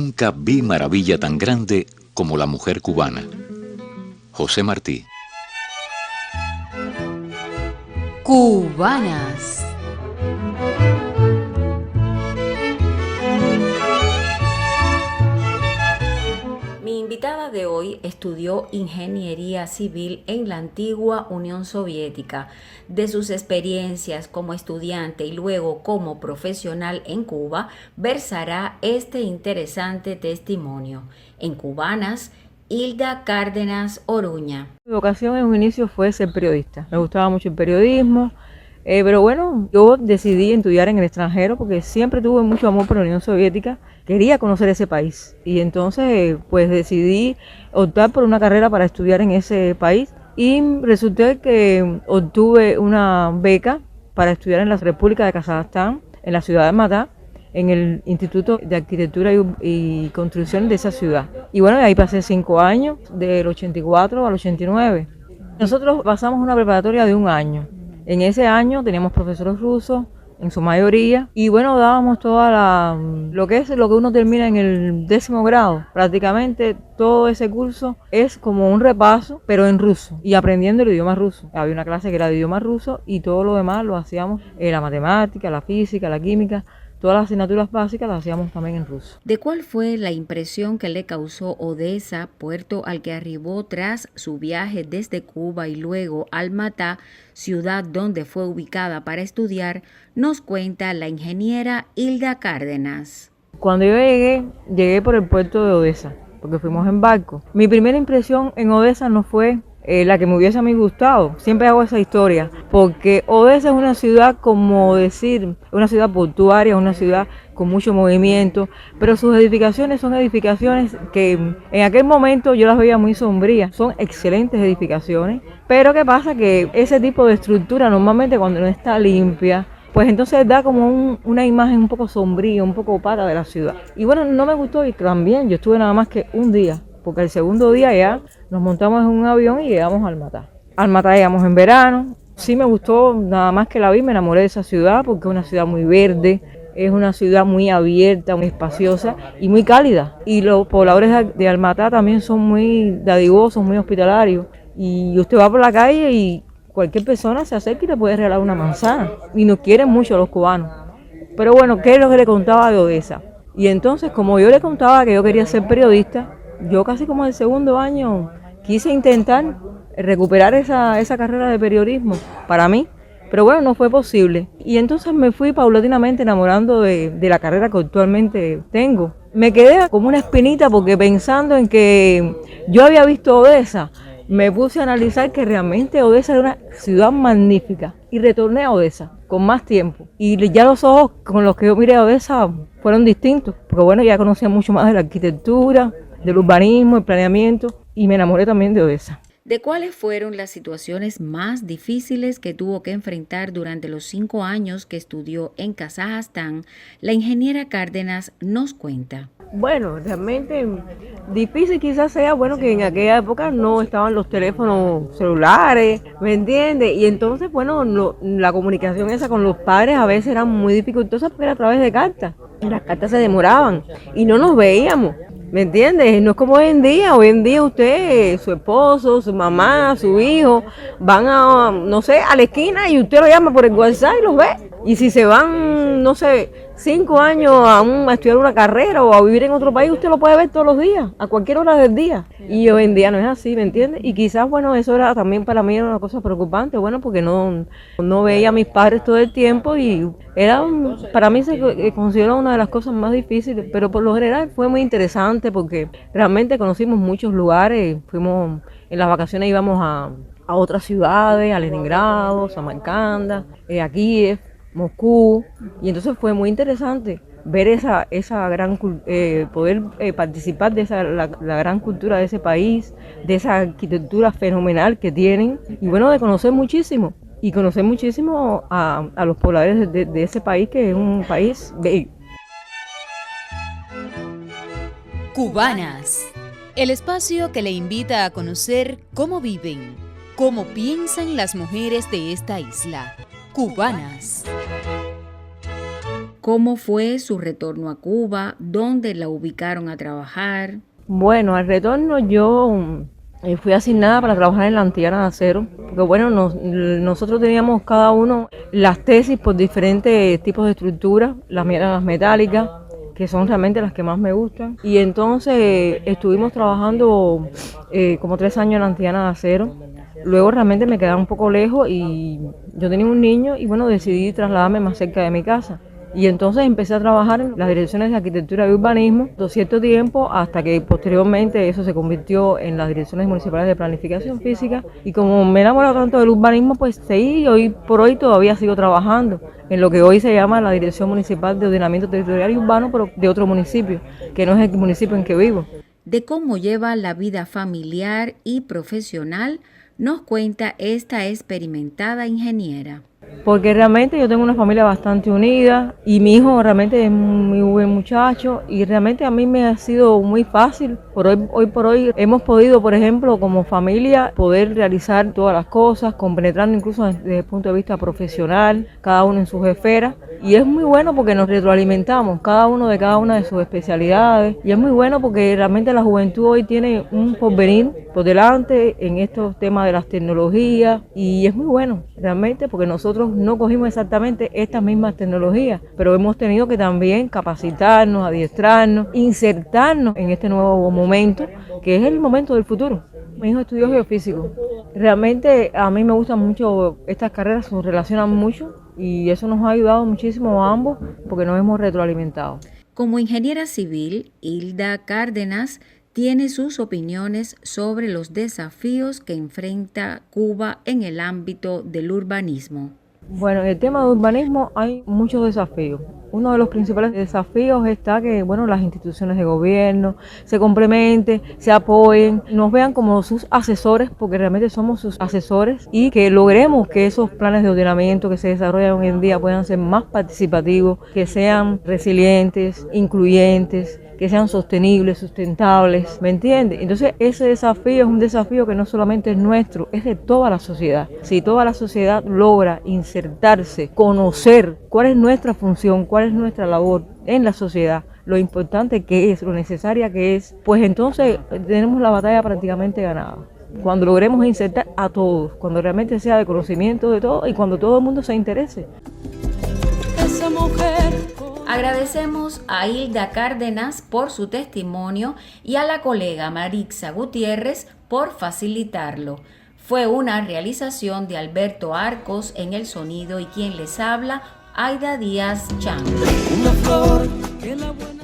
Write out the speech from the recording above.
Nunca vi maravilla tan grande como la mujer cubana. José Martí. Cubanas. Mi invitada de hoy estudió ingeniería civil en la antigua Unión Soviética. De sus experiencias como estudiante y luego como profesional en Cuba, versará este interesante testimonio. En Cubanas, Hilda Cárdenas Oruña. Mi vocación en un inicio fue ser periodista. Me gustaba mucho el periodismo, pero bueno, yo decidí estudiar en el extranjero porque siempre tuve mucho amor por la Unión Soviética. Quería conocer ese país y entonces pues decidí optar por una carrera para estudiar en ese país y resulté que obtuve una beca para estudiar en la República de Kazajstán, en la ciudad de Almatá, en el Instituto de Arquitectura y Construcción de esa ciudad. Y bueno, ahí pasé 5 años, del 84 al 89. Nosotros pasamos una preparatoria de 1 año. En ese año teníamos profesores rusos, en su mayoría, y bueno, dábamos toda lo que uno termina en el 10º grado. Prácticamente todo ese curso es como un repaso, pero en ruso, y aprendiendo el idioma ruso. Había una clase que era de idioma ruso y todo lo demás lo hacíamos en la matemática, la física, la química. Todas las asignaturas básicas las hacíamos también en ruso. ¿De cuál fue la impresión que le causó Odesa, puerto al que arribó tras su viaje desde Cuba y luego Almatá, ciudad donde fue ubicada para estudiar? Nos cuenta la ingeniera Hilda Cárdenas. Cuando yo llegué por el puerto de Odesa, porque fuimos en barco. Mi primera impresión en Odesa no fue la que me hubiese a mí gustado. Siempre hago esa historia, porque Odesa es una ciudad, como decir, una ciudad portuaria, una ciudad con mucho movimiento, pero sus edificaciones son edificaciones que en aquel momento yo las veía muy sombrías. Son excelentes edificaciones, pero ¿qué pasa? Que ese tipo de estructura normalmente cuando no está limpia, pues entonces da como una imagen un poco sombría, un poco opaca de la ciudad. Y bueno, no me gustó y también yo estuve nada más que un día, porque el segundo día ya nos montamos en un avión y llegamos a Almatá. Almatá llegamos en verano. Sí me gustó, nada más que la vi, me enamoré de esa ciudad porque es una ciudad muy verde, es una ciudad muy abierta, muy espaciosa y muy cálida. Y los pobladores de Almatá también son muy dadivosos, muy hospitalarios. Y usted va por la calle y cualquier persona se acerca y le puede regalar una manzana. Y nos quieren mucho los cubanos. Pero bueno, ¿qué es lo que le contaba de Odesa? Y entonces, como yo le contaba que yo quería ser periodista, yo casi como en el segundo año quise intentar recuperar esa carrera de periodismo para mí, pero bueno, no fue posible. Y entonces me fui paulatinamente enamorando de la carrera que actualmente tengo. Me quedé como una espinita porque pensando en que yo había visto Odesa, me puse a analizar que realmente Odesa era una ciudad magnífica y retorné a Odesa con más tiempo. Y ya los ojos con los que yo miré a Odesa fueron distintos, porque bueno, ya conocía mucho más de la arquitectura, del urbanismo, el planeamiento, y me enamoré también de Odesa. ¿De cuáles fueron las situaciones más difíciles que tuvo que enfrentar durante los 5 años que estudió en Kazajstán? La ingeniera Cárdenas nos cuenta. Bueno, realmente difícil quizás sea, bueno, que en aquella época no estaban los teléfonos celulares, ¿me entiendes? Y entonces, bueno, la comunicación esa con los padres a veces era muy dificultosa, pero a través de cartas. Las cartas se demoraban y no nos veíamos. ¿Me entiendes? No es como hoy en día usted, su esposo, su mamá, su hijo, van a, no sé, a la esquina y usted lo llama por el WhatsApp y los ve. Y si se van, no sé, 5 años a estudiar una carrera o a vivir en otro país, usted lo puede ver todos los días, a cualquier hora del día. Y hoy en día no es así, ¿me entiendes? Y quizás, bueno, eso era también para mí era una cosa preocupante, bueno, porque no veía a mis padres todo el tiempo y para mí se considera una de las cosas más difíciles, pero por lo general fue muy interesante porque realmente conocimos muchos lugares, fuimos, en las vacaciones íbamos a otras ciudades, a Leningrado, Samarcanda, a Kiev, Moscú, y entonces fue muy interesante ver esa gran poder participar de la gran cultura de ese país, de esa arquitectura fenomenal que tienen, y bueno, de conocer muchísimo a los pobladores de ese país, que es un país bello. Cubanas, el espacio que le invita a conocer cómo viven, cómo piensan las mujeres de esta isla. Cubanas. ¿Cómo fue su retorno a Cuba? ¿Dónde la ubicaron a trabajar? Bueno, al retorno yo fui asignada para trabajar en la Antillana de Acero, porque bueno, nosotros teníamos cada uno las tesis por diferentes tipos de estructuras, las mías eran las metálicas, que son realmente las que más me gustan, y entonces estuvimos trabajando como 3 años en la Antillana de Acero. Luego realmente me quedaba un poco lejos y yo tenía un niño y bueno, decidí trasladarme más cerca de mi casa. Y entonces empecé a trabajar en las direcciones de arquitectura y urbanismo por cierto tiempo, hasta que posteriormente eso se convirtió en las direcciones municipales de planificación física. Y como me he enamorado tanto del urbanismo, pues seguí y hoy por hoy todavía sigo trabajando en lo que hoy se llama la Dirección Municipal de Ordenamiento Territorial y Urbano, pero de otro municipio, que no es el municipio en que vivo. De cómo lleva la vida familiar y profesional, nos cuenta esta experimentada ingeniera. Porque realmente yo tengo una familia bastante unida y mi hijo realmente es muy buen muchacho y realmente a mí me ha sido muy fácil. Hoy por hoy hemos podido, por ejemplo, como familia, poder realizar todas las cosas, compenetrando incluso desde el punto de vista profesional, cada uno en sus esferas. Y es muy bueno porque nos retroalimentamos, cada uno de cada una de sus especialidades. Y es muy bueno porque realmente la juventud hoy tiene un porvenir por delante en estos temas de las tecnologías. Y es muy bueno realmente porque nosotros no cogimos exactamente estas mismas tecnologías, pero hemos tenido que también capacitarnos, adiestrarnos, insertarnos en este nuevo momento, que es el momento del futuro. Mi hijo estudió geofísico. Realmente a mí me gustan mucho estas carreras, nos relacionan mucho y eso nos ha ayudado muchísimo a ambos porque nos hemos retroalimentado. Como ingeniera civil, Hilda Cárdenas tiene sus opiniones sobre los desafíos que enfrenta Cuba en el ámbito del urbanismo. Bueno, en el tema de urbanismo hay muchos desafíos. Uno de los principales desafíos está que, bueno, las instituciones de gobierno se complementen, se apoyen, nos vean como sus asesores, porque realmente somos sus asesores, y que logremos que esos planes de ordenamiento que se desarrollan hoy en día puedan ser más participativos, que sean resilientes, incluyentes, que sean sostenibles, sustentables, ¿me entiendes? Entonces ese desafío es un desafío que no solamente es nuestro, es de toda la sociedad. Si toda la sociedad logra insertarse, conocer cuál es nuestra función, cuál es nuestra labor en la sociedad, lo importante que es, lo necesaria que es, pues entonces tenemos la batalla prácticamente ganada. Cuando logremos insertar a todos, cuando realmente sea de conocimiento de todos y cuando todo el mundo se interese. Esa mujer. Agradecemos a Hilda Cárdenas por su testimonio y a la colega Marixa Gutiérrez por facilitarlo. Fue una realización de Alberto Arcos en el sonido y quien les habla, Aida Díaz Chan. Una flor que la buena